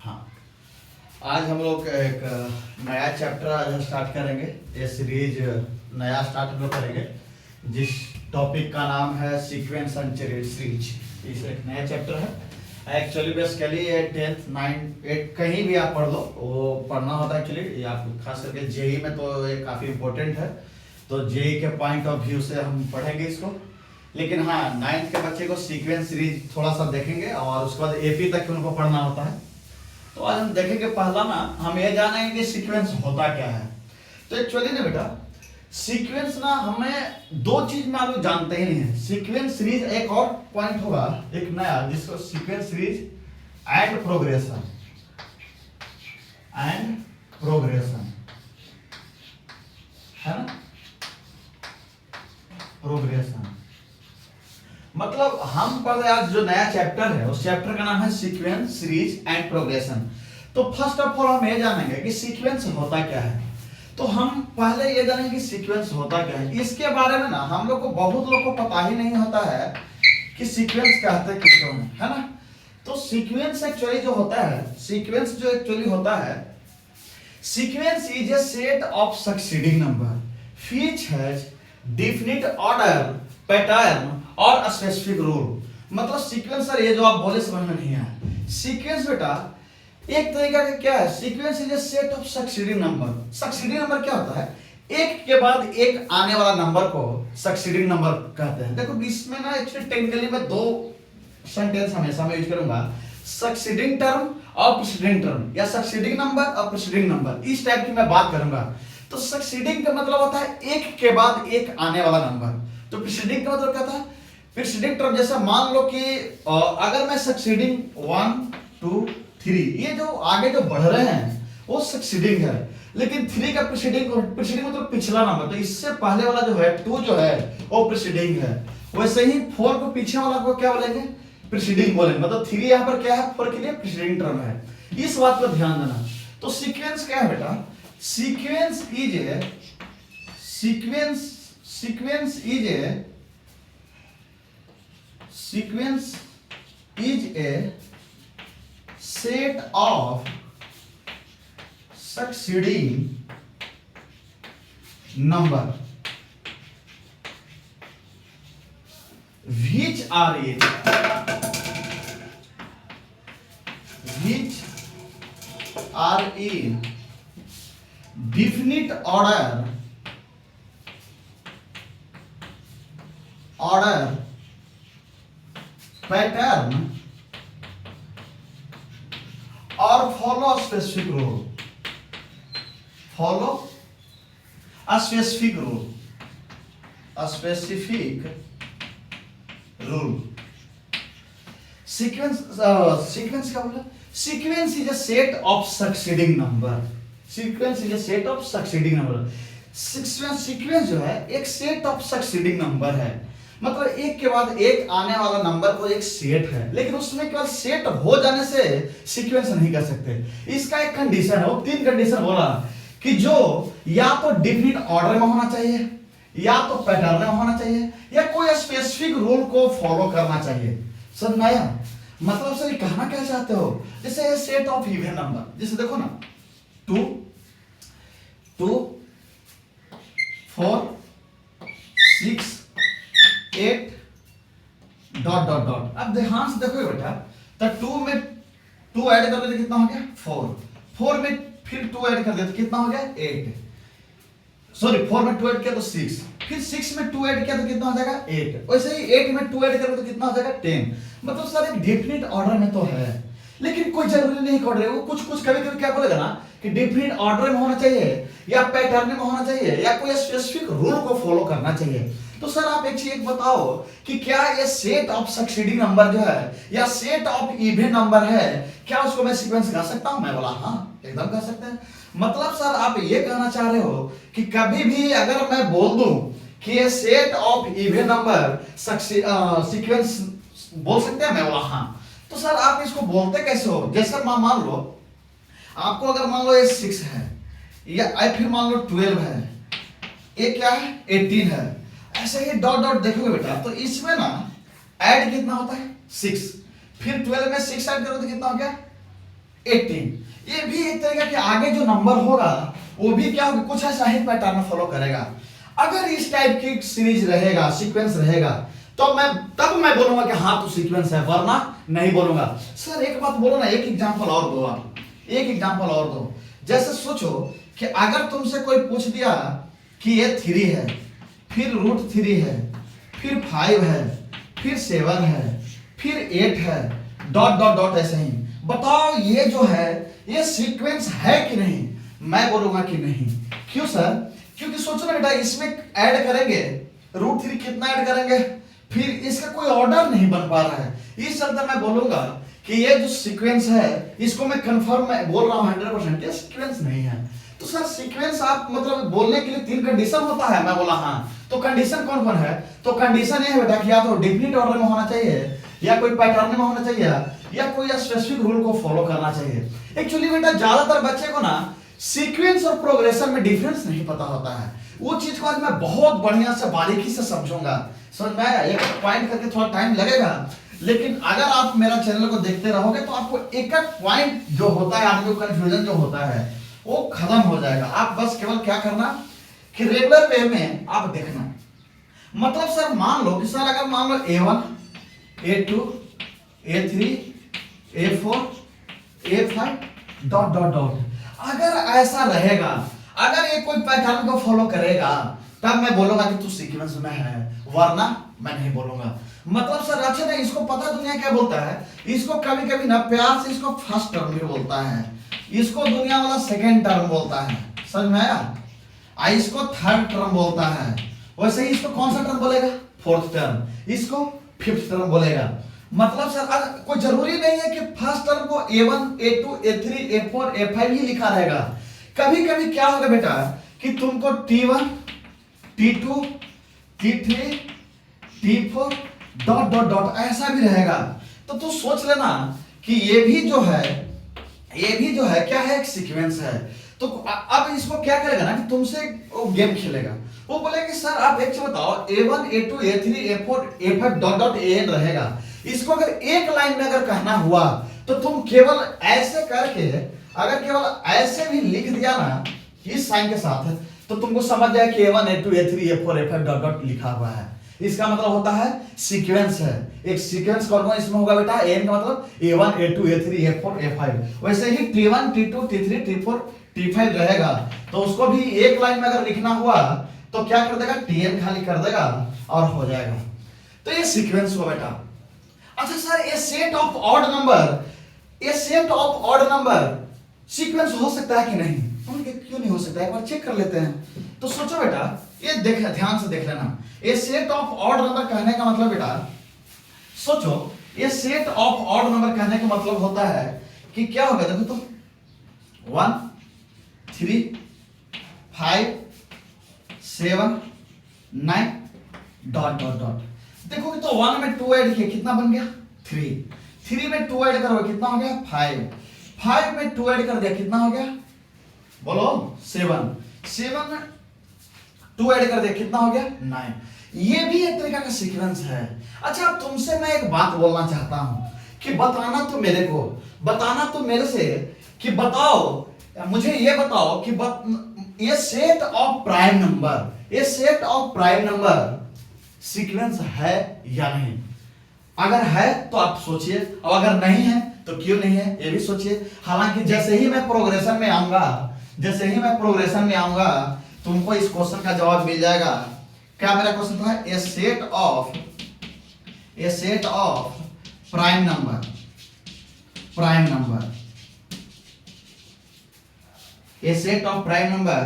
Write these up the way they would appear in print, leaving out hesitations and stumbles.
हाँ, आज हम लोग एक नया चैप्टर स्टार्ट करेंगे। ये सीरीज नया स्टार्ट हम लोग करेंगे जिस टॉपिक का नाम है सीक्वेंस एंड सीरीज। इस एक नया चैप्टर है। एक्चुअली बेसिकली ये 10th 9th 8 कहीं भी आप पढ़ लो, वो पढ़ना होता है। एक्चुअली ये आप खास करके जेई में तो ये काफ़ी इम्पोर्टेंट है, तो जेई के पॉइंट ऑफ व्यू से हम पढ़ेंगे इसको। लेकिन हाँ, 9th के बच्चे को सीक्वेंस सीरीज थोड़ा सा देखेंगे और उसके बाद एपी तक उनको पढ़ना होता है। तो आज हम देखेंगे, पहला ना हम ये जानेंगे कि सीक्वेंस होता क्या है। तो एक्चुअली ना बेटा, सीक्वेंस ना हमें दो चीज में आप लोग जानते ही नहीं है। सीक्वेंस सीरीज एक और पॉइंट होगा एक नया, जिसको सीक्वेंस सीरीज एंड प्रोग्रेशन है ना। प्रोग्रेशन मतलब हम पढ़ रहे आज जो नया चैप्टर है, उस चैप्टर का नाम है सीक्वेंस सीरीज एंड प्रोग्रेशन। तो फर्स्ट ऑफ ऑल हम ये जानेंगे कि सीक्वेंस होता क्या है। तो हम पहले ये जानेंगे कि सीक्वेंस होता क्या है। इसके बारे में ना हम लोग को, बहुत लोग को पता ही नहीं होता है कि सीक्वेंस कहते किसको है ना। तो सीक्वेंस एक्चुअली जो होता है, सीक्वेंस जो एक्चुअली होता है, sequence is a set of succeeding number which has definite order, pattern और स्पेसिफिक रूल। मतलब सीक्वेंस सर ये जो आप बोले समझ में नहीं आया। सीक्वेंस बेटा एक तरीका का क्या है, sequence is a set of succeeding number. Succeeding number क्या होता है, एक के बाद एक आने वाला नंबर को सक्सीडिंग नंबर कहते हैं। देखो इसमें ना एक्चुअली टेक्निकली मैं दो सेंटेंस हमेशा मैं यूज करूंगा, सक्सीडिंग टर्म और प्रीसीडिंग टर्म, या सक्सीडिंग नंबर और प्रीसीडिंग नंबर, इस टाइप की मैं बात करूंगा। तो सक्सीडिंग का मतलब होता है एक के बाद एक आने वाला नंबर। तो प्रीसीडिंग का मतलब क्या था, प्रीसीडिंग टर्म। जैसा मान लो कि अगर मैं सक्सीडिंग 1 2 3, ये जो आगे जो बढ़ रहे हैं वो सक्सीडिंग है, लेकिन 3 का प्रीसीडिंग मतलब पिछला नंबर, तो इससे पहले वाला जो है 2 जो है वो प्रीसीडिंग है। वैसे ही 4 को पीछे वाला को क्या बोलेंगे, प्रीसीडिंग बोलेंगे। मतलब 3 यहाँ पर क्या है, 4 के लिए प्रीसीडिंग टर्म है। इस बात पर ध्यान देना। तो सीक्वेंस क्या है बेटा, sequence is a set of succeeding number which are in definite order, pattern और फॉलो स्पेसिफिक रूल। सीक्वेंस क्या बोला, sequence is a set of succeeding number. Sequence जो है एक सेट ऑफ सक्सीडिंग नंबर है। मतलब एक के बाद एक आने वाला नंबर को एक सेट है, लेकिन उसमें केवल सेट हो जाने से सीक्वेंस नहीं कर सकते। इसका एक कंडीशन है, वो 3 कंडीशन बोला कि जो या तो डेफिनिट ऑर्डर में होना चाहिए, या तो पैटर्न में होना चाहिए, या कोई स्पेसिफिक रूल को फॉलो करना चाहिए। समझ में आया? मतलब सर ये कहना क्या चाहते हो, जैसे सेट ऑफ इवन नंबर, जैसे देखो ना 2 2 4 6 8 डॉट डॉट डॉट। अब ध्यान से देखो बेटा, तो 2 में 2 ऐड कर देते कितना हो गया 4 में फिर 2 ऐड कर देते कितना हो गया 8। सॉरी 4 में 2 ऐड किया तो 6, फिर 6 में 2 ऐड किया तो कितना हो जाएगा 8। वैसे ही 8 में 2 ऐड करोगे तो कितना हो जाएगा 10। मतलब सर एक डेफिनिट ऑर्डर में तो है, लेकिन कोई जरूरी नहीं कर रहे। वो कुछ कभी कभी क्या बोलेगा ना कि डेफिनिट ऑर्डर में होना चाहिए, या पैटर्न में होना चाहिए, या कोई स्पेसिफिक रूल को फॉलो करना चाहिए। तो सर आप एक चीज बताओ कि क्या ये सेट ऑफ सक्सीडिंग नंबर जो है, या सेट ऑफ इवन नंबर है, क्या उसको मैं सीक्वेंस कह सकता हूं? मैं बोला हाँ, एकदम कह सकते हैं। मतलब सर आप ये कहना चाह रहे हो कि कभी भी अगर मैं बोल दूं कि ये set of even number sequence बोल सकते हैं? मैं बोला हाँ। तो सर आप इसको बोलते कैसे हो? जैसे मान लो आपको, अगर मान लो ये 6 है, या फिर मान लो 12 है, ये क्या है 18 है, ऐसे ही डॉट डॉट देखोगे बेटा, तो इसमें ना ऐड कितना होता है 6, फिर 12 में 6 ऐड करो तो कितना हो गया 18। ये भी एक तरीका कि आगे जो नंबर होगा वो भी क्या होगा, कुछ ऐसा ही पैटर्न फॉलो करेगा। अगर इस टाइप की सीरीज रहेगा, सीक्वेंस रहेगा, तो तब मैं बोलूंगा कि हाँ तो सीक्वेंस है, वरना नहीं बोलूंगा। सर एक बात बोलो ना, एक एग्जांपल और दो आप, एक एग्जांपल और दो। जैसे सोचो कि अगर तुमसे कोई पूछ दिया कि ये 3 है, फिर √3 है, फिर 5 है, फिर 7 है, फिर 8 है, डॉट डॉट डॉट ऐसे ही, बताओ ये जो है ये सीक्वेंस है कि नहीं? मैं बोलूंगा कि नहीं। क्यों सर? क्योंकि सोचो ना बेटा, इसमें ऐड करेंगे √3 कितना ऐड करेंगे, फिर इसका कोई ऑर्डर नहीं बन पा रहा है। इस चलते मैं बोलूंगा कि ये जो सीक्वेंस है इसको मैं कंफर्म मैं बोल रहा हूं 100% ये सीक्वेंस नहीं है। तो सर सीक्वेंस आप मतलब बोलने के लिए 3 कंडीशन होता है, मैं बोला हाँ। तो कंडीशन कौन कौन है? तो कंडीशन ये है बेटा कि या तो डेफिनेट ऑर्डर में होना चाहिए, या कोई पैटर्न में होना चाहिए, या कोई स्पेसिफिक रूल को फॉलो करना चाहिए। एक्चुअली बेटा ज्यादातर बच्चे को ना सीक्वेंस और प्रोग्रेशन में डिफरेंस नहीं पता होता है। वो चीज को आज मैं बहुत बढ़िया से बारीकी से समझूंगा। समझ में आया? एक पॉइंट करके थोड़ा टाइम लगेगा, लेकिन अगर आप मेरा चैनल को देखते रहोगे तो आपको एक एक पॉइंट जो होता है, आदमी को कंफ्यूजन जो होता है वो खत्म हो जाएगा। आप बस केवल क्या करना कि रेगुलर वे में आप देखना। मतलब सर मान लो कि सर अगर मान लो A1 A2 A3 A4 A5 dot dot dot, अगर ऐसा रहेगा, अगर ये कोई पैटर्न को फॉलो करेगा, तब मैं बोलूंगा कि तू सीक्वेंस में है, वरना मैं नहीं बोलूंगा। मतलब सर अच्छा नहीं, इसको पता दुनिया क्या बोलता है, इसको कभी कभी ना प्यार से इसको फर्स्ट टर्म भी बोलता है, इसको दुनिया वाला सेकेंड टर्म बोलता है, समझ में आया? इसको थर्ड टर्म बोलता है। वैसे ही इसको कौन सा टर्म बोलेगा? फोर्थ टर्म, इसको फिफ्थ टर्म बोलेगा। मतलब सर कोई जरूरी नहीं है कि फर्स्ट टर्म को A1 A2 A3 A4 A5 ही लिखा रहेगा। कभी कभी क्या होगा बेटा कि तुमको T1 T2 T3 T4 dot dot dot ऐसा भी रहेगा। तो तू सोच लेना कि ये भी जो है क्या है, एक सीक्वेंस है। तो अब इसको क्या करेगा ना कि तुमसे वो गेम खेलेगा, वो बोलेगा कि सर आप एक चीज बताओ, A1 A2 A3 A4 A5 dot dot AN रहेगा। इसको अगर एक लाइन में अगर कहना हुआ तो तुम केवल ऐसे करके, अगर केवल ऐसे भी लिख दिया ना इस साइन के साथ, तो तुमको समझ जाए कि A1 A2 A3 A4 A5 dot dot लिखा हुआ है। इसका मतलब होता है सीक्वेंस है। एक सीक्वेंस कौन इसमें होगा बेटा? एन का मतलब A1 A2 A3 A4 A5। वैसे ही T1 T2 T3 T4 T5 रहेगा, तो उसको भी एक लाइन में अगर लिखना हुआ तो क्या कर देगा? TN खाली कर देगा और हो जाएगा। तो ये सीक्वेंस हुआ बेटा। अच्छा सर ये सेट ऑफ ऑड नंबर, ये set of odd number sequence हो सकता है कि नहीं? क्यों नहीं हो सकता? एक बार चेक कर लेते हैं। तो सोचो बेटा, ये देख ध्यान से देख लेना, ये सेट ऑफ ऑड नंबर कहने का मतलब बेटा सोचो, ये सेट ऑफ ऑड नंबर कहने का मतलब होता है कि क्या होगा, देखो तो 1 3 5 7 9 डॉट डॉट डॉट। देखो तो 1 में 2 ऐड किया कितना बन गया? 3 में 2 ऐड करोगे कितना हो गया? 5 में 2 ऐड कर दिया कितना हो गया? बोलो 7 में 2 ऐड कर दिया कितना हो गया? 9। ये भी एक तरीका का सीक्वेंस है। अच्छा अब तुमसे मैं एक बात बोलना चाहता हूं कि बताना तो मेरे से कि बताओ, मुझे ये बताओ कि ये set of prime number sequence है या नहीं? अगर है तो आप सोचिए, और अगर नहीं है तो क्यों नहीं है ये भी सोचिए। हालांकि जैसे ही मैं प्रोग्रेशन में आऊंगा तुमको इस क्वेश्चन का जवाब मिल जाएगा। क्या मेरा क्वेश्चन था? A set of prime number a set of prime number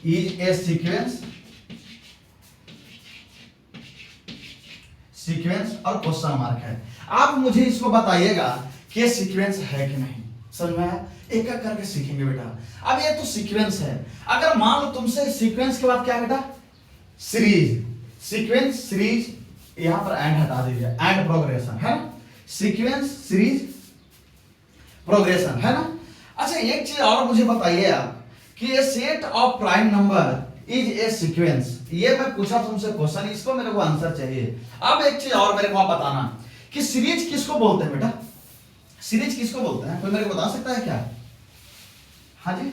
is a sequence और क्वेश्चन मार्क है। आप मुझे इसको बताइएगा कि सीक्वेंस है कि नहीं। समझ में आया? एक एक करके सीखेंगे बेटा। अब ये तो सीक्वेंस है। अगर मान लो तुमसे सीक्वेंस के बाद क्या बेटा? सीरीज यहां पर एंड हटा दीजिए, एंड प्रोग्रेशन है ना, सीक्वेंस सीरीज प्रोग्रेशन है ना। अच्छा एक चीज और मुझे बताइए आप कि ये set of prime number is a sequence, ये मैं पूछा तुमसे क्वेश्चन, इसको मेरे को आंसर चाहिए। अब एक चीज और मेरे को आप बताना कि सीरीज किसको बोलते हैं बेटा? सीरीज किसको बोलते हैं, कोई मेरे को बता सकता है क्या? हाँ जी,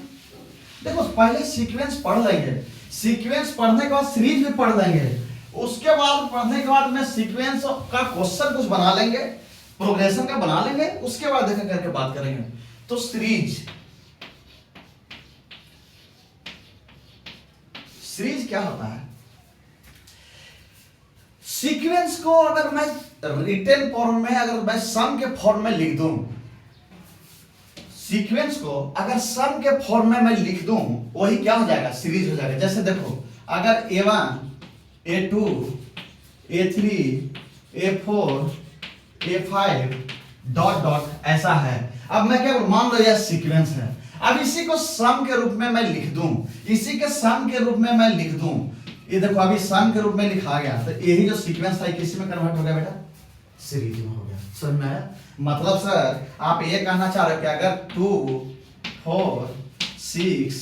देखो पहले सीक्वेंस पढ़ लेंगे, सीक्वेंस पढ़ने के बाद सीरीज भी पढ़ लेंगे, उसके बाद पढ़ने के बाद में सीक्वेंस का क्वेश्चन कुछ बना लेंगे, प्रोग्रेशन का बना लेंगे, उसके बाद देखा करके बात करेंगे। तो सीरीज क्या होता है? सीक्वेंस को अगर मैं रिटन फॉर्म में, अगर मैं सम के फॉर्म में लिख दूं, सीक्वेंस को अगर सम के फॉर्म में मैं लिख दूं, वही क्या हो जाएगा? सीरीज हो जाएगा। जैसे देखो, अगर A1 A2 A3 A4 A5 dot dot ऐसा है। अब मैं क्या मान लो यह सीक्वेंस है, अब इसी को सम के रूप में मैं लिख दूं, इसी के सम के रूप में मैं लिख दूं, ये देखो अभी सम के रूप में लिखा गया, तो यही जो सीक्वेंस था किसी में कन्वर्ट हो गया बेटा? सीरीज में हो गया। समझ में आया? मतलब सर आप ये कहना चाह रहे हो कि अगर 2 4 6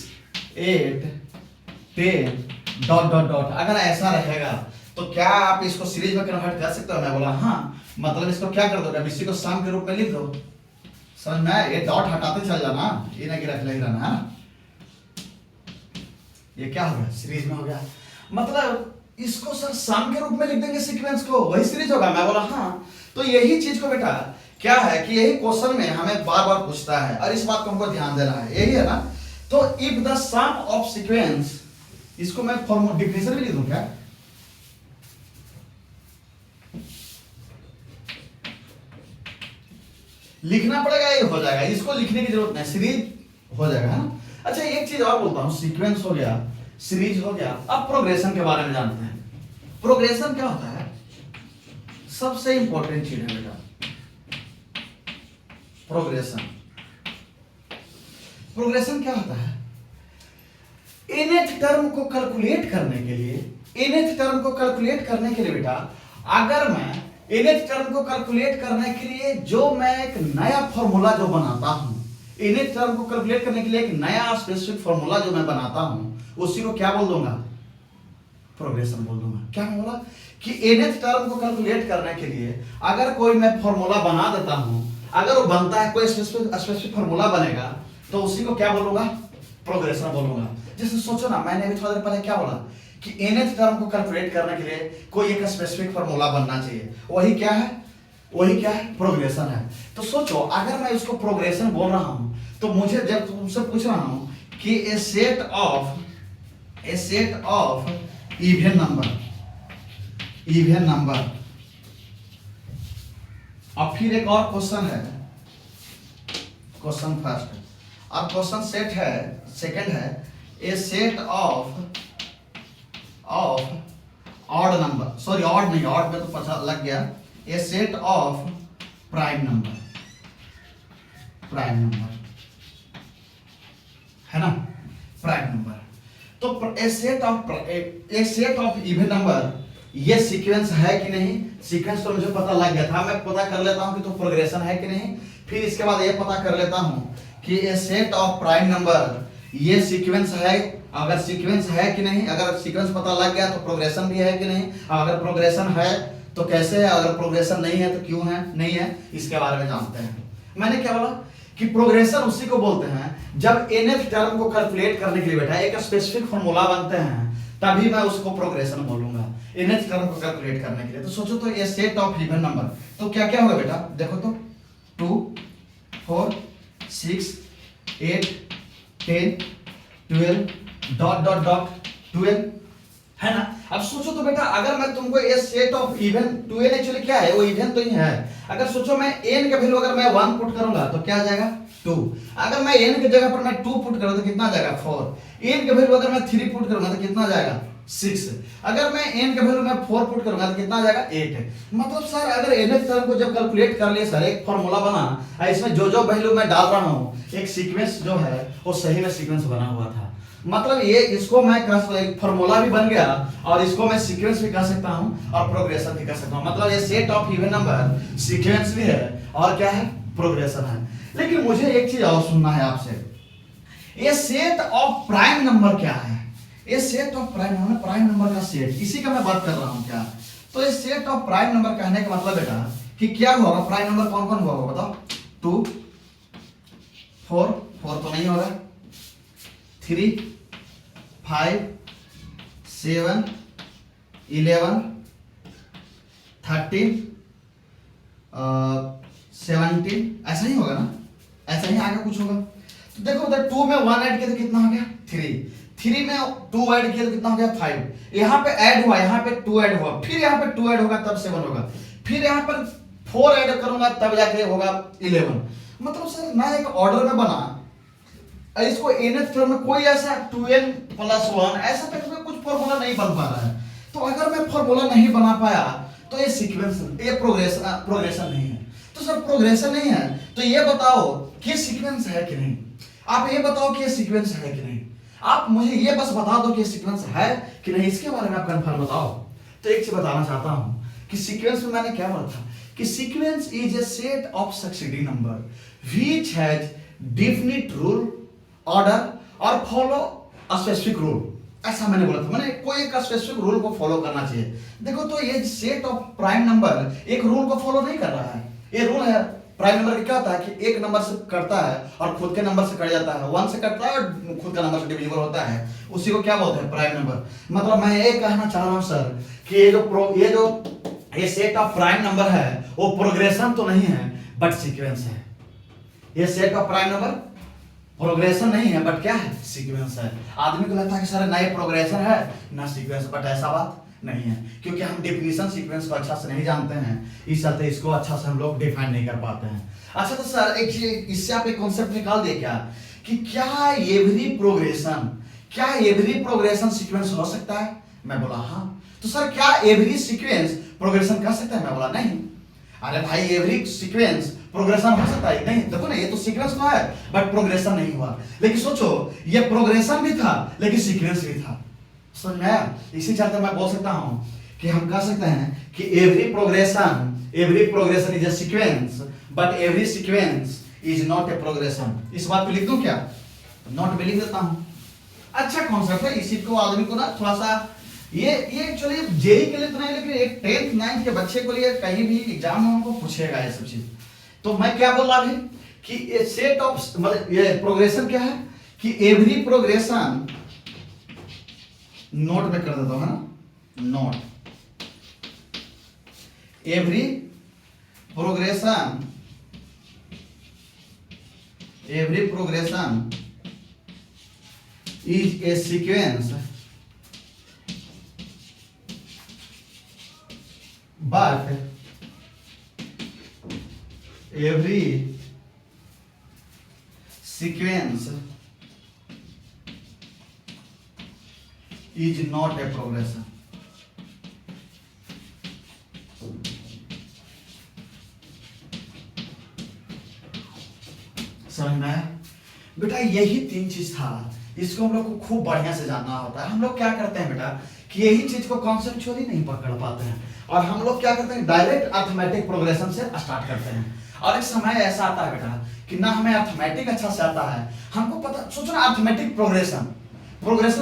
8 10 डॉट डॉट डॉट अगर ऐसा रहेगा तो क्या आप इसको सीरीज में कन्वर्ट कर सकते हो? मैं बोला हाँ, मतलब इसको क्या कर दोगे? अब इसी को सम के रूप में लिख दो। समझ में आया? ये डॉट हटाते चल जाना, ये ना गिरा लग रहना है। ये क्या हो गया? सीरीज में हो गया। मतलब इसको सर सम के रूप में लिख देंगे सीक्वेंस को, वही सीरीज होगा। मैं बोला हाँ। तो यही चीज को बेटा क्या है कि यही क्वेश्चन में हमें बार बार पूछता है और इस बात को हमको ध्यान देना है, यही है ना। तो if the sum of sequence, इसको मैं फॉर्मूला डिफिनेशन भी लिख दूं क्या? लिखना पड़ेगा, ये हो जाएगा, इसको लिखने की जरूरत नहीं, सीरीज हो जाएगा ना। अच्छा एक चीज और बोलता हूं, सीक्वेंस हो गया, सीरीज हो गया, अब प्रोग्रेशन के बारे में जानते हैं। प्रोग्रेशन क्या होता है? सबसे इंपॉर्टेंट चीज है बेटा प्रोग्रेशन। प्रोग्रेशन क्या होता है? nth टर्म को कैलकुलेट करने के लिए, nth टर्म को कैलकुलेट करने के लिए बेटा, अगर मैं nth टर्म को कैलकुलेट करने के लिए जो मैं एक नया फॉर्मूला जो बनाता हूं, nth टर्म को कैलकुलेट करने के लिए एक नया स्पेसिफिक फॉर्मूला जो मैं बनाता हूं, उसी को क्या बोल दूंगा? प्रोग्रेशन बोल दूंगा। क्या बोला कि nth टर्म को कैलकुलेट करने के लिए अगर कोई मैं फॉर्मूला बना देता हूं, अगर वो बनता है, कोई स्पेसिफिक फॉर्मूला बनेगा, तो उसी को क्या बोलूंगा? प्रोग्रेशन बोलूंगा। जैसे सोचो ना, मैंने अभी थोड़ा देर पहले क्या बोला कि nth टर्म को कैलकुलेट करने के लिए कोई एक स्पेसिफिक फॉर्मूला बनना चाहिए, वही क्या है? वही क्या है? प्रोग्रेशन है। तो सोचो अगर मैं इसको प्रोग्रेशन बोल रहा हूं, तो मुझे जब तुमसे पूछ रहा हूं कि a set of even number, अब फिर एक और क्वेश्चन है, क्वेश्चन फर्स्ट, अब क्वेश्चन सेट है, सेकंड है a set of odd number, sorry odd नहीं, ऑड में तो पता लग गया, a set of prime number है ना, प्राइम नंबर। तो a set of even number, ये सीक्वेंस है कि नहीं? सीक्वेंस तो मुझे पता लग गया था, मैं पता कर लेता हूं कि तो प्रोग्रेशन है कि नहीं। फिर इसके बाद ये पता कर लेता हूं कि a set of prime number, ये सीक्वेंस है, अगर सीक्वेंस है कि नहीं, अगर सीक्वेंस पता लग गया तो प्रोग्रेशन भी है कि नहीं, अगर प्रोग्रेशन है तो कैसे है, अगर प्रोग्रेशन नहीं है तो क्यों है, नहीं है, इसके बारे में जानते हैं। मैंने क्या बोला कि प्रोग्रेशन उसी को बोलते हैं जब nth टर्म को कैलकुलेट करने के लिए बेटा एक स्पेसिफिक फॉर्मूला बनते हैं, तभी मैं उसको प्रोग्रेशन बोलूंगा, nth टर्म को कैलकुलेट करने के लिए। तो सोचो तो ये सेट ऑफ इवन नंबर, तो क्या क्या होगा बेटा? देखो तो 2 4 6 8 10 12 डॉट डॉट डॉट 12 है ना। अब सोचो तो बेटा अगर मैं तुमको ये सेट ऑफ इवन, 12 एक्चुअली क्या है? वो इवन तो ही है। अगर सोचो मैं n का वैल्यू अगर मैं 1 पुट करूंगा तो क्या आ जाएगा? 2। अगर मैं n की जगह पर मैं 2 पुट करूं तो कितना आ जाएगा? 4। n का वैल्यू अगर मैं 3 पुट करूंगा तो कितना आ जाएगा? 6। अगर मैं n का वैल्यू मैं 4 पुट करूंगा तो कितना आ जाएगा? 8। मतलब सर अगर nth टर्म को जब कैलकुलेट कर लिए सर, एक फार्मूला बना, इसमें जो जो वैल्यू मैं डाल रहा हूं, एक सीक्वेंस जो है वो सही में सीक्वेंस बना हुआ था। मतलब ये इसको मैं फॉर्मूला भी बन गया और इसको मैं सीक्वेंस भी कह सकता हूं और प्रोग्रेशन भी कह सकता हूं। मतलब ये set of even number sequence भी है और क्या है? प्रोग्रेशन है। लेकिन मुझे एक चीज और सुनना है आपसे, ये सेट ऑफ प्राइम नंबर क्या है? ये सेट ऑफ प्राइम नंबर का सेट, इसी का मैं बात कर रहा हूं क्या? तो ये सेट ऑफ प्राइम नंबर कहने का मतलब बेटा कि क्या होगा? प्राइम नंबर कौन कौन होगा बताओ? 2 4 4 तो नहीं होगा, 3 5 7 11 13 17, ऐसा ही होगा ना, ऐसा ही आगे कुछ होगा। तो देखो उधर 2 में 1 ऐड किया तो कितना हो गया 3 में 2 ऐड किया तो कितना हो गया 5, यहाँ पे ऐड हुआ, यहाँ पे 2 ऐड हुआ, फिर यहाँ पे 2 ऐड होगा तब 7 होगा, फिर यहाँ पर 4 ऐड करूंगा तब जाके होगा 11। मतलब सर ना एक ऑर्डर में बना, इसको nth टर्म में कोई ऐसा 2n + 1 ऐसा तक में कुछ फॉर्मूला नहीं बन पा रहा है। तो अगर मैं फॉर्मूला नहीं बना पाया तो ये सीक्वेंस, ये प्रोग्रेशन नहीं है। तो सर प्रोग्रेशन नहीं है तो ये बताओ कि सीक्वेंस है कि नहीं, आप ये बताओ कि ये सीक्वेंस है कि नहीं, आप मुझे ये बस बता दो कि सीक्वेंस है कि नहीं, इसके बारे में आप कंफर्म बताओ। तो एक चीज बताना चाहता हूं कि सीक्वेंस में मैंने क्या बोला था कि sequence is a set of succeeding number which has definite rule, order और फॉलो अ स्पेसिफिक रूल, ऐसा मैंने बोला था। मैंने कोई एक स्पेसिफिक रूल को फॉलो करना चाहिए। देखो तो ये सेट ऑफ प्राइम नंबर एक रूल को फॉलो नहीं कर रहा है। ये रूल है प्राइम नंबर का क्या होता है कि एक नंबर से कटता है और खुद के नंबर से कट जाता है, 1 से कटता है और खुद का नंबर से डिविजिबल होता है, उसी को क्या बोलते हैं प्राइम नंबर। मतलब मैं ये कहना चाह रहा हूं सर कि ये सेट ऑफ प्राइम नंबर है वो प्रोग्रेशन तो नहीं है बट सीक्वेंस है। ये set of prime number progression नहीं है बट क्या है सीक्वेंस है। आदमी को लगता है कि सर ना ये प्रोग्रेशन है ना सीक्वेंस, बट ऐसा बात नहीं है क्योंकि हम डेफिनेशन सीक्वेंस को अच्छा से नहीं जानते हैं, इस चलते इसको अच्छा से हम लोग डिफाइन नहीं कर पाते हैं। अच्छा तो सर एक चीज इससे आप एक कॉन्सेप्ट निकाल दिए क्या कि क्या एवरी प्रोग्रेशन सीक्वेंस हो सकता है? मैं बोला हाँ। तो सर क्या एवरी सीक्वेंस प्रोग्रेशन कर सकता है? मैं बोला नहीं। अरे भाई एवरी सीक्वेंस प्रोग्रेशन हो सकता है नहीं, देखो ना ये तो सीक्वेंस तो है बट प्रोग्रेशन नहीं हुआ। लेकिन सोचो ये प्रोग्रेशन भी था लेकिन सीक्वेंस भी था, समझ में आया? इसी चलते मैं बोल सकता हूं कि हम कह सकते हैं कि every progression is a sequence but every sequence is not a progression. इस बात पे लिख दूं क्या? नोट में लिख देता हूं। अच्छा कॉन्सेप्ट है, इसी को आदमी को ना थोड़ा सा ये एक्चुअली जेई के लिए तो नहीं लेकिन एक 10th 9th के बच्चे को लिए कहीं भी एग्जाम में उनको पूछेगा ये सब चीज। तो मैं क्या बोल रहा अभी कि ये सेट ऑफ मतलब ये प्रोग्रेशन क्या है कि एवरी प्रोग्रेशन, नोट में कर देता हूं है ना, note every progression is a sequence but every sequence is not a progression। समझ में आया बेटा? यही 3 चीज था, इसको हम लोग को खूब बढ़िया से जानना होता है। हम लोग क्या करते हैं बेटा कि यही चीज को कॉन्सेप्चुअली नहीं पकड़ पाते हैं और हम लोग क्या करते हैं डायरेक्ट अर्थमेटिक प्रोग्रेशन से स्टार्ट करते हैं। और एक समय ऐसा आता है बेटा कि ना हमें अर्थमेटिक अच्छा से आता है, हमको पता सोचो ना अर्थमेटिक प्रोग्रेशन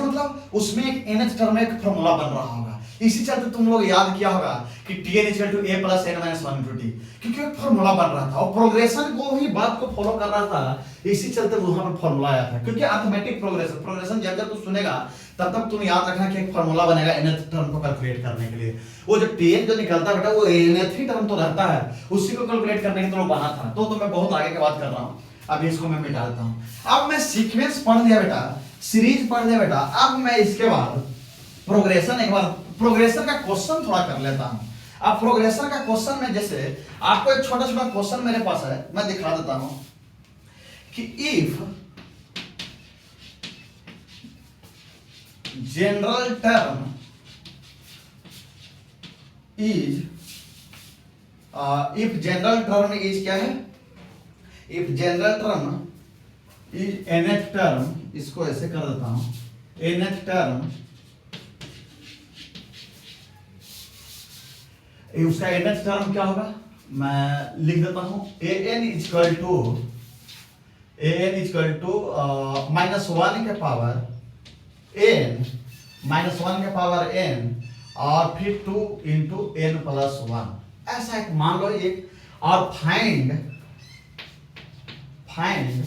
मतलब उसमें एक nth टर्म में एक फॉर्मूला बन रहा होगा। इसी चलते तुम लोग याद किया होगा कि Tn = a + n - 1 × t, क्योंकि एक फॉर्मूला बन रहा था और प्रोग्रेशन को ही बात को फॉलो कर रहा था, इसी चलते वहां पर फॉर्मूला आया था। क्योंकि अर्थमेटिक प्रोग्रेशन जब तू सुनेगा तब तक तुम याद रखना कि एक फॉर्मूला बनेगा nth टर्म को कैलकुलेट करने के लिए। वो जो Tn जो निकलता बेटा वो nth ही टर्म तो रहता है, उसी को कैलकुलेट करने के लिए बना था। तो मैं बहुत आगे की बात कर रहा हूँ, अब इसको मैं मिटा देता हूँ। अब मैं सीक्वेंस पढ़ लिया बेटा, सीरीज पढ़ लिया बेटा, अब मैं इसके बाद प्रोग्रेशन का क्वेश्चन थोड़ा कर लेता हूं। अब प्रोग्रेशन का क्वेश्चन में जैसे आपको एक छोटा छोटा क्वेश्चन मेरे पास है, मैं दिखा देता हूं कि इफ जनरल टर्म इज क्या है, if general term is nth term, इसको ऐसे कर देता हूं, nth टर्म उसका nth टर्म क्या होगा, मैं लिख देता हूं an इक्वल टू -1 के पावर n -1 के पावर n और फिर 2 × n + 1, ऐसा एक मान लो एक। और find find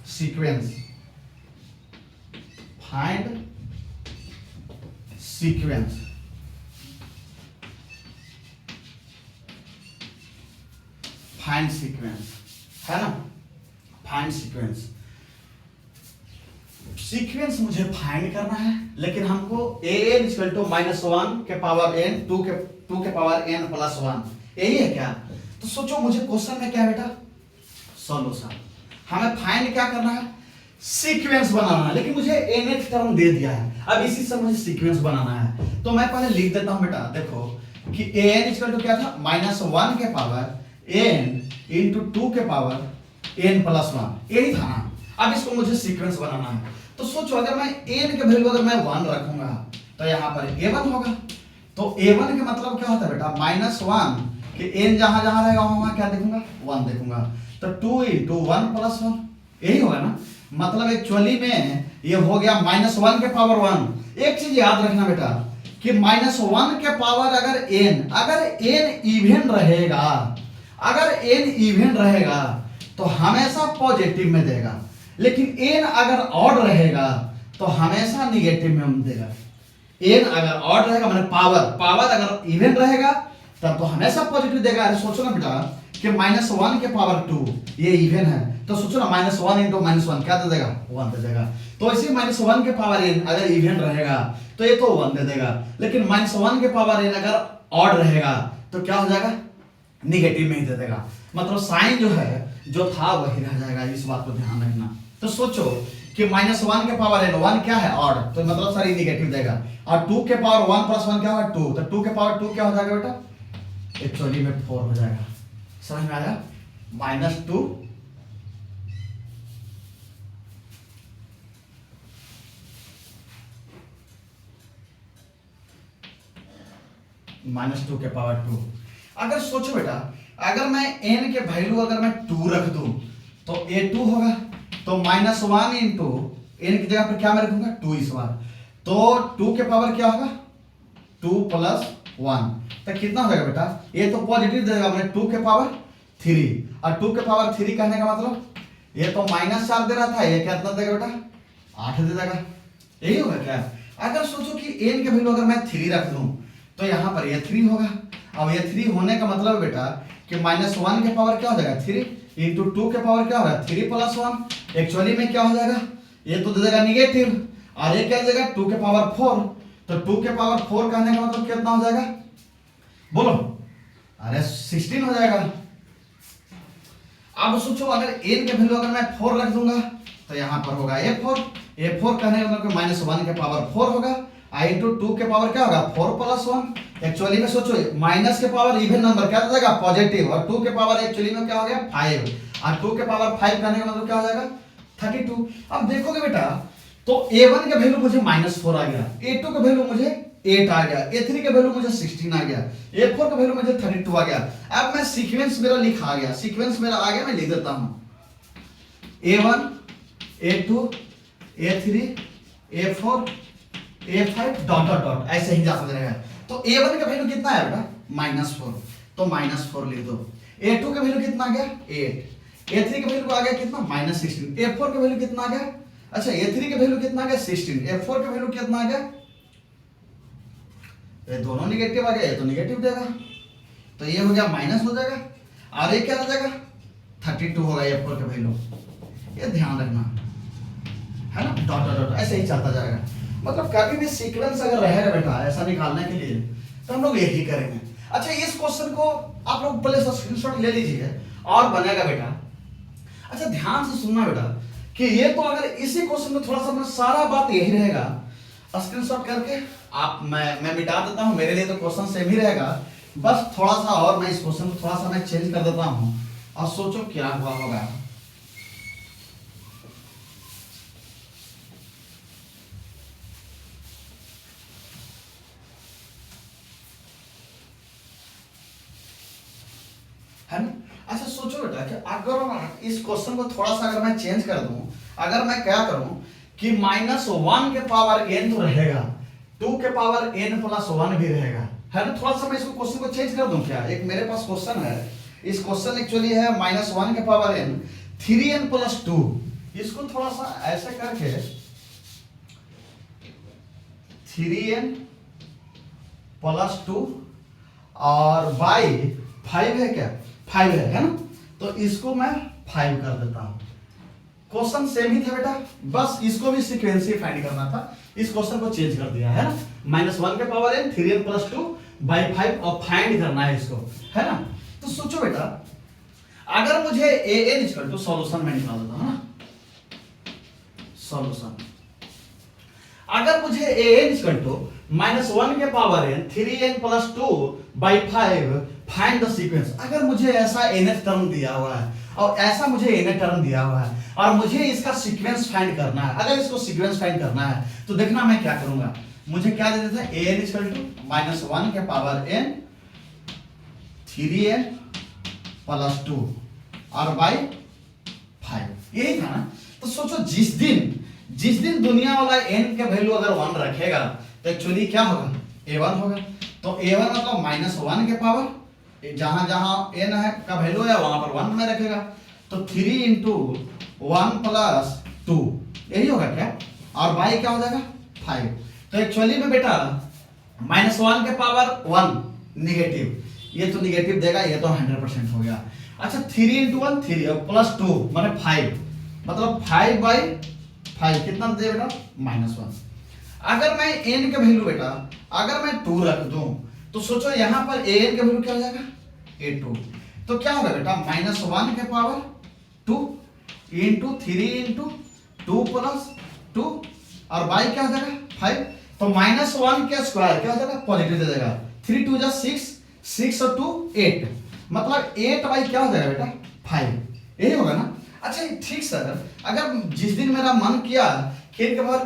sequence, find sequence, find sequence, है ना, फाइंड सीक्वेंस। सीक्वेंस मुझे फाइंड करना है, लेकिन हमको an इक्वल टू -1 के पावर n, 2 के पावर n प्लस 1, यही है क्या? तो सोचो मुझे क्वेश्चन में क्या है बेटा, सॉल्यूशन। हमें फाइंड क्या करना है, सीक्वेंस बनाना है, लेकिन मुझे nth टर्म दे दिया है, अब इसी से मुझे सीक्वेंस बनाना है। तो मैं पहले लिख देता हूं बेटा, देखो कि an इक्वल टू क्या था, -1 के पावर n इंटू 2 के पावर n प्लस 1, यही था ना। अब इसको मुझे सीक्वेंस बनाना है, तो सोचो अगर मैं n के वैल्यू अगर मैं 1 रखूंगा तो यहाँ पर a1 होगा। तो a1 के मतलब क्या होता है बेटा, -1 कि n जहां जहां रहेगा वहां क्या देखूंगा, 1 देखूंगा। तो 2 इंटू 1 प्लस 1, यही होगा ना। मतलब एक्चुअली में ये हो गया -1 के पावर 1। एक चीज याद रखना बेटा कि -1 के पावर अगर n इवन रहेगा, अगर n इवन रहेगा तो हमेशा पॉजिटिव में देगा, लेकिन n अगर ऑड रहेगा तो हमेशा निगेटिव में देगा। n अगर ऑड रहेगा माने पावर अगर इवन रहेगा तब तो हमेशा पॉजिटिव देगा। अरे सोचो ना बेटा कि -1 के पावर 2 ये इवन है, तो सोचो ना -1 इंटू -1 क्या दे देगा, 1 दे देगा। तो इसी -1 के पावर n अगर इवन रहेगा तो ये तो 1 दे देगा, लेकिन -1 के पावर n अगर ऑड रहेगा तो क्या हो जाएगा, निगेटिव में ही दे देगा। मतलब साइन जो है जो था वही रह जाएगा, इस बात को ध्यान रखना। तो सोचो कि -1 के पावर n, 1 क्या है, ऑड, तो मतलब सारी निगेटिव देगा। और 2 के पावर 1 प्लस 1 क्या होगा, 2, तो 2 के पावर 2 क्या हो जाएगा बेटा, एक्चुअली में 4 हो जाएगा। समझ में आया, -2 -2 के पावर 2। अगर सोचो बेटा अगर मैं n के वैल्यू अगर मैं 2 रख दूं तो a2 होगा, तो -1 इंटू n की जगह पर क्या मैं रखूंगा, 2 इस बार, तो 2 के पावर क्या होगा, 2 प्लस 1, तो कितना हो जाएगा बेटा, ये तो पॉजिटिव देगा मैंने 2 के पावर 3, और 2 के पावर 3 कहने का मतलब ये तो -4 दे रहा था, ये कितना देगा बेटा, 8 दे देगा। यही होगा क्या। अगर सोचो कि n के वैल्यू अगर मैं 3 रख दूं तो यहाँ पर ये 3 होगा। अब ये 3 होने का मतलब बेटा कि -1 के पावर क्या हो जाएगा, 3 इंटू 2 के पावर क्या होगा, 3 प्लस 1, एक्चुअली में क्या हो जाएगा, ये तो दे देगा निगेटिव, और ये क्या देगा 2 के पावर 4, तो 2 के पावर 4 कहने का मतलब कितना हो जाएगा, बोलो, अरे 16 हो जाएगा। अब सोचो अगर n के वैल्यू अगर मैं 4 रख दूंगा तो यहाँ पर होगा a4 कहने का मतलब -1 के पावर 4 होगा, आई इंटू 2 के पावर क्या होगा, 4 प्लस 1, एक्चुअली में सोचो माइनस के पावर इवन नंबर क्या हो जाएगा, पॉजिटिव, और 2 के पावर एक्चुअली में क्या हो गया 5, और 2 के पावर 5 कहने का मतलब क्या हो जाएगा 32। अब देखोगे बेटा तो a1 का वैल्यू मुझे -4 आ गया, a2 का वैल्यू मुझे 8 आ गया, a3 का वैल्यू मुझे 16 आ गया, a4 का वैल्यू मुझे 32 आ गया। अब मैं सीक्वेंस मेरा लिखा आ गया, सीक्वेंस मेरा आ गया, मैं लिख देता हूं a1 a2 a3 a4 a5 dot dot dot ऐसे ही जाता रहेगा। तो a1 का वैल्यू कितना है बेटा -4, तो -4 लिख दो। a2 का वैल्यू कितना आ गया 8, a3 का वैल्यू आ गया कितना -16, a4 का वैल्यू कितना आ गया, अच्छा a3 का वैल्यू कितना आ गया 16, a4 का वैल्यू कितना आ गया, ये दोनों निगेटिव आ गया, ये तो निगेटिव देगा, तो ये हो गया माइनस हो जाएगा, और ये क्या हो जाएगा 32 होगा a4 का वैल्यू, ये ध्यान रखना है ना, डॉट डॉट डॉट ऐसे ही चलता जाएगा। मतलब कभी भी सीक्वेंस अगर रहेगा बेटा ऐसा निकालने के लिए तो हम लोग यही करेंगे। अच्छा इस क्वेश्चन को आप लोग पहले स्क्रीनशॉट ले लीजिए और बनेगा बेटा। अच्छा ध्यान से सुनना बेटा कि ये तो अगर इसी क्वेश्चन में थोड़ा सा अपना सारा बात यही रहेगा, स्क्रीनशॉट करके आप मैं मिटा देता हूं, मेरे लिए तो क्वेश्चन सेम ही रहेगा, बस थोड़ा सा और मैं इस क्वेश्चन को थोड़ा सा मैं चेंज कर देता हूं और सोचो क्या हुआ होगा। है ना। अच्छा सोचो बेटा कि अगर इस क्वेश्चन को थोड़ा सा अगर मैं चेंज कर दूं, अगर मैं क्या करूं कि -1 के पावर n तो रहेगा, 2 के पावर n प्लस 1 भी रहेगा, है ना। थोड़ा सा मैं इसको क्वेश्चन को चेंज कर दूं क्या, एक मेरे पास क्वेश्चन है, इस क्वेश्चन एक्चुअली है -1 के पावर n 3n+2, इसको थोड़ा सा ऐसे करके 3n+2 और बाई 5 है क्या, 5 है ना, तो इसको मैं 5 कर देता हूं। क्वेश्चन सेम ही था बेटा, बस इसको भी सीक्वेंस फाइंड करना था, इस क्वेश्चन को चेंज कर दिया है ना, -1 के पावर n 3n+2 बाई 5 और फाइंड करना है इसको, है ना। तो सोचो बेटा, अगर मुझे an इक्वल टू सॉल्यूशन में निकाल देता हूं ना, सॉल्यूशन, अगर मुझे an इक्वल टू -1 के power n 3n+2 by 5 find the sequence, अगर मुझे ऐसा nth टर्म दिया हुआ है और ऐसा मुझे nth टर्म दिया हुआ है और मुझे इसका सीक्वेंस फाइंड करना है, अगर इसको सीक्वेंस फाइंड करना है तो देखना मैं क्या करूंगा, मुझे क्या दे देता है, an इक्वल टू -1 के पावर n 3n+2 और बाई 5, यही था ना। तो सोचो जिस दिन दुनिया वाला n के वैल्यू अगर 1 रखेगा तो एक्चुअली क्या होगा, a1 होगा। तो a1 मतलब -1 के पावर, जहां जहां n है का वैल्यू है वहां पर 1 में रखेगा, तो 3 × 1 + 2 यही होगा क्या, और बाई क्या हो जाएगा 5। तो एक्चुअली में बेटा -1 के पावर 1 निगेटिव, ये तो निगेटिव देगा, ये तो 100% हो गया। अच्छा 3 × 1 3 + 2 माने 5, मतलब 5/5 कितना दे बेटा -1। अगर मैं n के वैल्यू बेटा अगर मैं 2 रख दूं तो सोचो यहां पर an के वैल्यू क्या हो जाएगा, a2। तो क्या होगा बेटा -1 के पावर 2 × 3 × 2 + 2 और बाई क्या हो जाएगा 5। तो -1 के स्क्वायर क्या हो जाएगा, पॉजिटिव दे देगा, 3 × 2 = 6, 6 और 2 8, मतलब 8/, क्या हो जाएगा बेटा 5, यही होगा ना। अच्छा ठीक सर, अगर जिस दिन मेरा मन किया कि n के पावर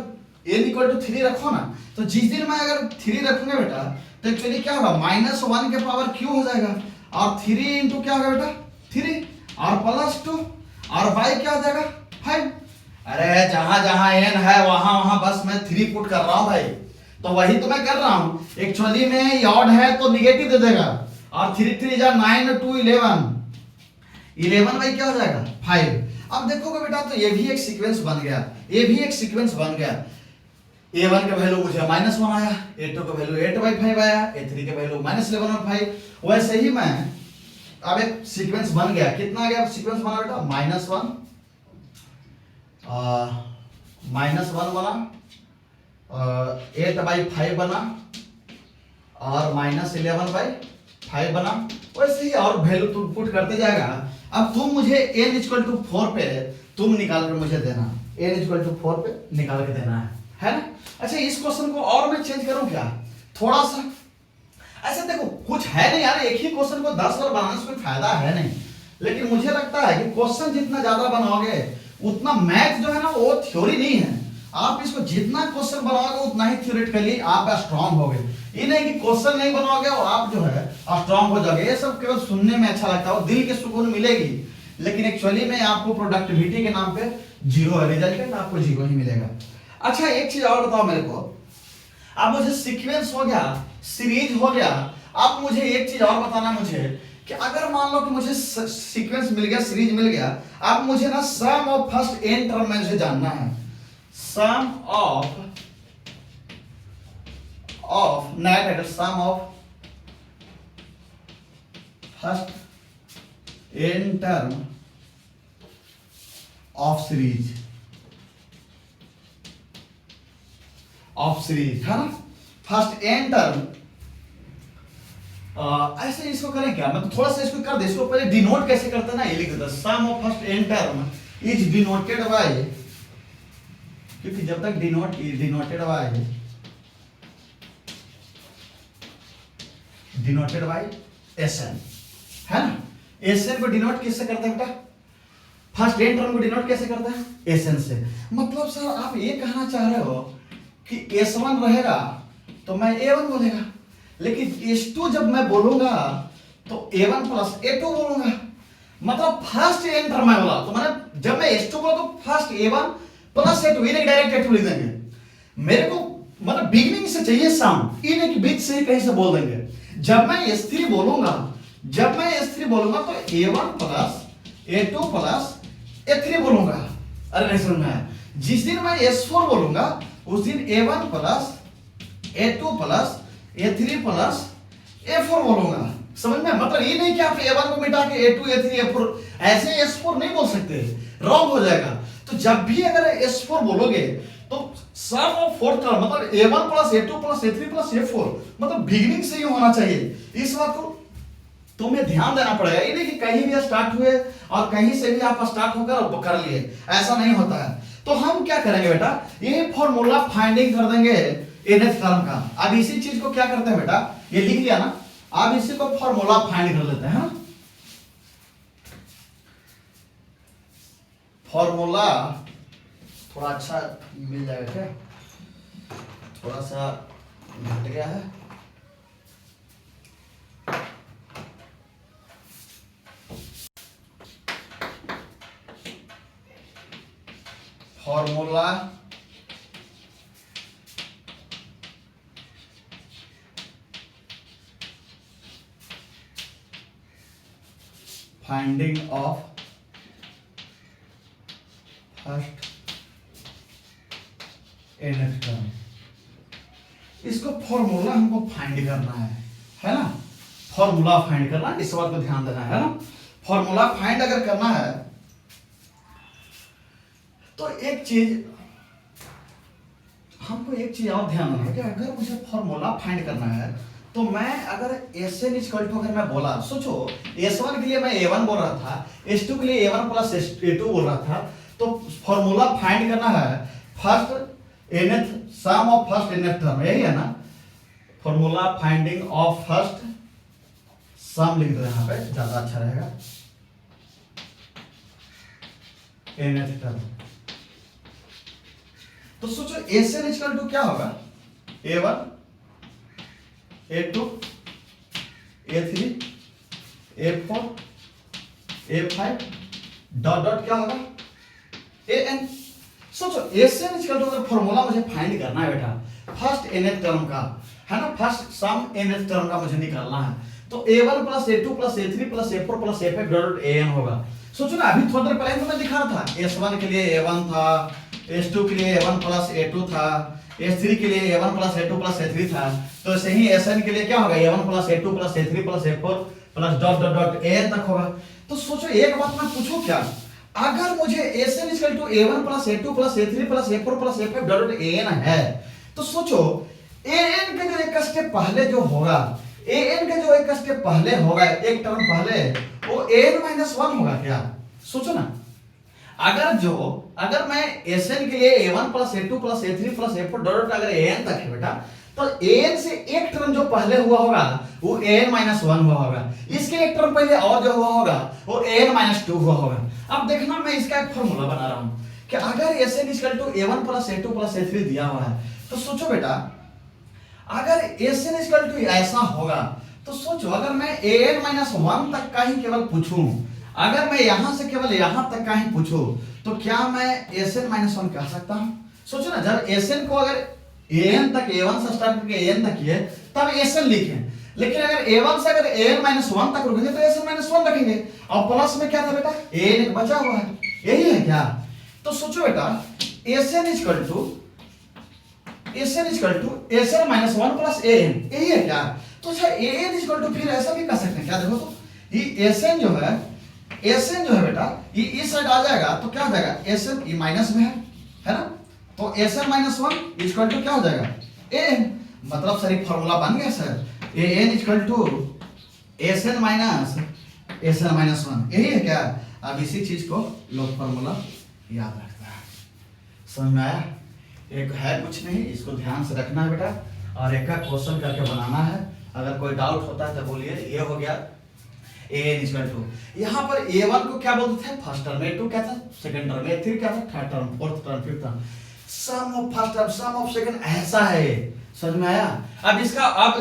n = 3 रखो ना, तो जिस दिन मैं अगर 3 रखूंगा बेटा तो एक्चुअली क्या होगा, -1 के पावर q हो जाएगा और 3 × क्या होगा बेटा 3 और +2 और बाई क्या हो जाएगा 5। अरे जहां जहां n है वहां वहां बस मैं 3 पुट कर रहा हूं भाई, तो वही तो मैं कर रहा हूं। एक्चुअली में ऑड है तो निगेटिव दे देगा, और 3 3 = 9 2 11 11 क्या हो जाएगा 5। अब देखोगे बेटा तो ये भी एक सीक्वेंस बन गया, ये भी एक सीक्वेंस बन गया। a1 का वैल्यू मुझे -1 आया, a2 का वैल्यू 8/5 आया, a3 का वैल्यू -11/5। वैसे ही मैं अब एक सीक्वेंस बन गया, कितना आ गया सीक्वेंस बना बेटा -1 बना, 8/5 बना और -11/5 बना। वैसे ही और वैल्यू तुम पुट करते जाएगा। अब तुम मुझे n = 4 पे तुम निकाल कर मुझे देना, n = 4 पे निकाल के देना है ना। अच्छा इस क्वेश्चन को और मैं चेंज करूं क्या, थोड़ा सा ऐसे देखो, कुछ है नहीं यार, एक ही क्वेश्चन को 10 बार बनाने से कोई फायदा है नहीं, लेकिन मुझे लगता है कि क्वेश्चन जितना ज्यादा बनाओगे उतना मैथ जो है ना वो थ्योरी नहीं है, आप इसको जितना क्वेश्चन बनाओगे उतना ही थ्योरेटिकली आप स्ट्रांग होगे। ये नहीं कि क्वेश्चन नहीं बनाओगे और आप जो है स्ट्रांग हो जाओगे, ये सब केवल सुनने में अच्छा लगता है, दिल के सुकून मिलेगी, लेकिन एक्चुअली में आपको प्रोडक्टिविटी के नाम पे 0 है, रिजल्ट आपको 0 ही मिलेगा। अच्छा एक चीज और बताओ मेरे को, अब मुझे सीक्वेंस हो गया, सीरीज हो गया, अब मुझे एक चीज और बताना मुझे कि अगर मान लो कि मुझे सीक्वेंस मिल गया, सीरीज मिल गया, अब मुझे ना sum of first n term में मुझे जानना है, सम ऑफ नया title sum of first n term of series है ना, फर्स्ट n टर्म। ऐसे इसको करें क्या, मतलब थोड़ा सा इसको कर दे, इसको पहले डिनोट कैसे करते हैं ना, ये लिख देता sum of first n term is denoted by, क्योंकि जब तक डिनोटेड बाय Sn है ना। Sn को डिनोट किससे करते हैं बेटा, फर्स्ट n टर्म को डिनोट कैसे करते हैं Sn से। मतलब सर आप ये कहना चाह रहे हो कि S1 रहेगा तो मैं A1 बोलेगा, लेकिन S2 जब मैं बोलूंगा तो A1 + A2 बोलूंगा, मतलब फर्स्ट n टर्म मैं बोला तो मैंने जब मैं S2 बोला तो फर्स्ट A1 + A2, इन्हें डायरेक्ट A2 लिख देंगे। मेरे को मतलब बिगिनिंग से चाहिए साउंड, इन्हें के बीच से कहीं से बोल देंगे। जब मैं S3 बोलूंगा तो A1 + A2 + A3 बोलूंगा। अरे नहीं समझ में आया? जिस दिन मैं S4 बोलूंगा उस दिन A1 plus A2 plus A3 plus A4 बोलूंगा। समझ में? मतलब ये नहीं कि आप A1 को मिटा के A2 A3 A4 ऐसे S4 नहीं बोल सकते, रॉन्ग हो जाएगा। तो जब भी अगर S4 बोलोगे तो सम ऑफ फोर्थ टर्म मतलब A1 plus A2 plus A3 plus A4 मतलब बिगिनिंग से ही होना चाहिए। इस बात को तुम्हें ध्यान देना पड़ेगा। ये नहीं कि कहीं भी स्टार्ट हुए और कहीं से भी आप स्टार्ट होकर कर लिए, ऐसा नहीं होता है। तो हम क्या करेंगे बेटा, ये फॉर्मूला फाइंडिंग कर देंगे nth टर्म का। अब इसी चीज को क्या करते हैं बेटा, ये लिख लिया ना, अब इसी को फॉर्मूला फाइंड कर लेते हैं। फॉर्मूला थोड़ा अच्छा मिल जाएगा क्या, थोड़ा सा घट गया है। Formula finding of first nth term, इसको फॉर्मूला हमको फाइंड करना है ना, फॉर्मूला फाइंड करना, इस बात को ध्यान देना है ना। फॉर्मूला फाइंड अगर करना है तो एक चीज हमको एक चीज और ध्यान रखना है कि अगर मुझे फॉर्मूला फाइंड करना है तो मैं अगर Sn इक्वल टू अगर मैं बोला, सोचो S1 के लिए मैं A1 बोल रहा था, S2 के लिए A1 प्लस A2 बोल रहा था, तो फॉर्मूला फाइंड करना है first nth sum of first nth term, यही है ना। Formula finding of first sum लिख दो यहाँ पे, ज्यादा अच्छा रहेगा, nth टर्म। तो सोचो Sn इक्वल टू क्या होगा, A1 A2 A3 A4 A5 dot dot क्या होगा An। सोचो Sn इक्वल टू अगर फॉर्मूला मुझे फाइंड करना है बेटा फर्स्ट nth टर्म का, है ना, फर्स्ट सम nth टर्म का मुझे निकालना है, तो A1 plus A2 plus A3 plus A4 plus A5 dot An होगा। सोचो ना, अभी थोड़ी देर पहले तो मैं दिखा रहा था S1 के लिए A1 था, S2 के लिए A1 प्लस A2 था, S3 के लिए A1 plus A2 plus A3 था, तो ऐसे ही Sn के लिए क्या होगा, A1 plus A2 plus A3 plus A4 plus dot dot dot An तक होगा। तो सोचो एक बात मैं पूछूं क्या, अगर मुझे Sn equal to A1 plus A2 plus A3 plus A4 plus A5 dot dot An है, तो सोचो An का जो एक स्टेप पहले जो होगा, An का जो एक स्टेप पहले होगा, एक टर्म पहले, वो An-1 होगा क्या। सोचो ना, अगर मैं Sn के लिए A1 plus A2 plus A3 plus A4 dot अगर An तक है बेटा, तो An से एक टर्म जो पहले हुआ होगा वो An-1 हुआ होगा, इसके एक टर्म पहले और जो हुआ होगा वो An-2 हुआ होगा। अब देखना, मैं इसका एक फॉर्मूला बना रहा हूं कि अगर Sn equal to A1 plus A2 plus A3 दिया हुआ है, तो सोचो बेटा अगर Sn इक्वल टू ऐसा होगा, तो सोचो अगर मैं An-1 तक का ही केवल पूछूं, अगर मैं यहां से केवल यहां तक का ही पूछूं, तो क्या मैं Sn-1 कह सकता हूं। सोचो ना, जब Sn को अगर An तक A1 से स्टार्ट करके An तक है तब Sn लिखें, लेकिन अगर A1 से अगर An-1 तक रुकेंगे तो Sn-1 रखेंगे, और प्लस में क्या था बेटा, An एक बचा हुआ है, यही है क्या। तो सोचो बेटा Sn equal to Sn-1 plus An, यही है क्या। तो अच्छा An इक्वल टू फिर ऐसा भी कर सकते हैं क्या, देखो तो ये Sn जो है बेटा, ये इस साइड आ जाएगा तो क्या हो जाएगा, Sn ये माइनस में है ना, तो Sn-1 इक्वल टू क्या हो जाएगा An, मतलब सर एक फॉर्मूला बन गया sir, An equal to Sn-1, यही है क्या। अब इसी चीज को लोग फॉर्मूला याद रखता है, समझ में आया। एक है कुछ नहीं, इसको ध्यान से रखना है बेटा, और एक का क्वेश्चन करके बनाना है। अगर कोई डाउट होता है तो बोलिए। ये हो गया An इक्वल टू, यहाँ पर A1 को क्या बोलते थे, फर्स्ट टर्म, A2 क्या था, सेकंड टर्म, A3 क्या था, third term, fourth term, fifth term, sum of first term sum of second, ऐसा है। समझ में आया। अब इसका अब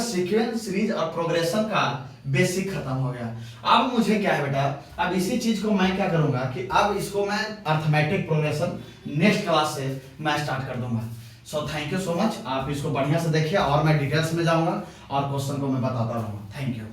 सीक्वेंस सीरीज और प्रोग्रेशन का बेसिक खत्म हो गया। अब मुझे क्या है बेटा, अब इसी चीज को मैं क्या करूंगा कि अब इसको मैं अर्थमेटिक प्रोग्रेशन नेक्स्ट क्लास से मैं स्टार्ट कर दूंगा। So thank you so much, आप इसको बढ़िया से देखिए और मैं डिटेल्स में जाऊंगा और क्वेश्चन को मैं बताता रहूंगा। Thank you.